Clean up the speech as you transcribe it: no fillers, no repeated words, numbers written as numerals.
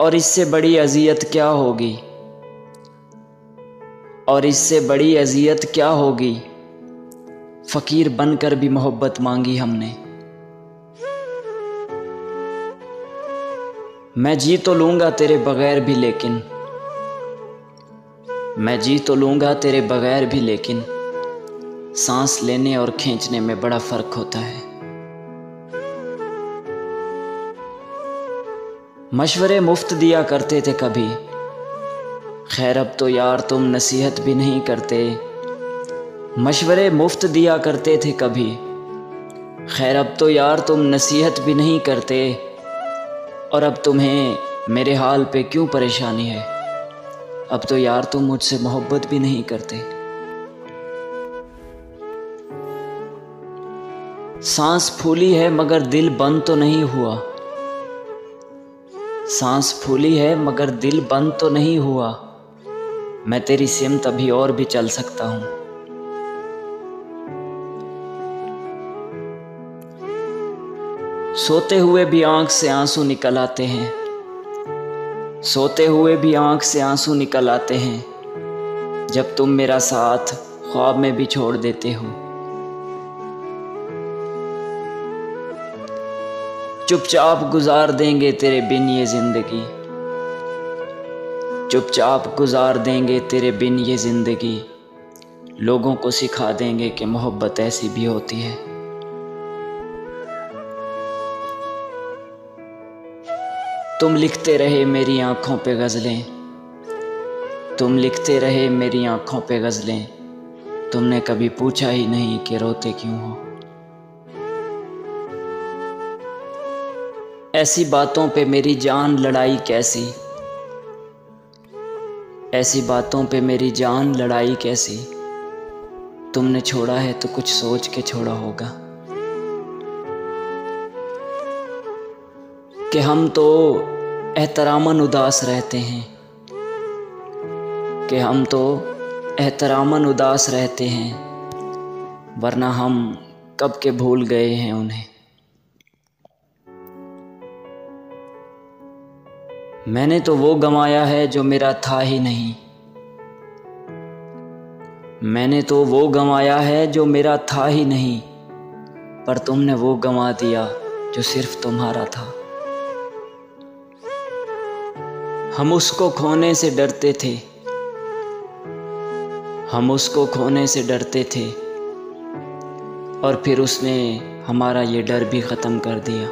और इससे बड़ी अज़ियत क्या होगी, और इससे बड़ी अज़ियत क्या होगी। फ़कीर बनकर भी मोहब्बत मांगी हमने। मैं जी तो लूँगा तेरे बग़ैर भी, लेकिन मैं जी तो लूँगा तेरे बग़ैर भी, लेकिन सांस लेने और खींचने में बड़ा फ़र्क होता है। मशवरे मुफ्त दिया करते थे कभी, खैर अब तो यार तुम नसीहत भी नहीं करते। मशवरे मुफ्त दिया करते थे कभी, खैर अब तो यार तुम नसीहत भी नहीं करते। और अब तुम्हें मेरे हाल पे क्यों परेशानी है, अब तो यार तुम मुझसे मोहब्बत भी नहीं करते। सांस फूली है मगर दिल बंद तो नहीं हुआ, सांस फूली है मगर दिल बंद तो नहीं हुआ। मैं तेरी सिमत अभी और भी चल सकता हूँ। सोते हुए भी आंख से आंसू निकल आते हैं, सोते हुए भी आंख से आंसू निकल आते हैं। जब तुम मेरा साथ ख्वाब में भी छोड़ देते हो। चुपचाप गुजार देंगे तेरे बिन ये जिंदगी, चुपचाप गुजार देंगे तेरे बिन ये जिंदगी। लोगों को सिखा देंगे कि मोहब्बत ऐसी भी होती है। तुम लिखते रहे मेरी आंखों पे गज़लें, तुम लिखते रहे मेरी आंखों पे गज़लें। तुमने कभी पूछा ही नहीं कि रोते क्यों हो। ऐसी बातों पे मेरी जान लड़ाई कैसी, ऐसी बातों पे मेरी जान लड़ाई कैसी। तुमने छोड़ा है तो कुछ सोच के छोड़ा होगा कि हम तो एहतरामन उदास रहते हैं, कि हम तो एहतरामन उदास रहते हैं, वरना हम कब के भूल गए हैं उन्हें। मैंने तो वो गंवाया है जो मेरा था ही नहीं, मैंने तो वो गंवाया है जो मेरा था ही नहीं। पर तुमने वो गंवा दिया जो सिर्फ तुम्हारा था। हम उसको खोने से डरते थे, हम उसको खोने से डरते थे, और फिर उसने हमारा ये डर भी ख़त्म कर दिया।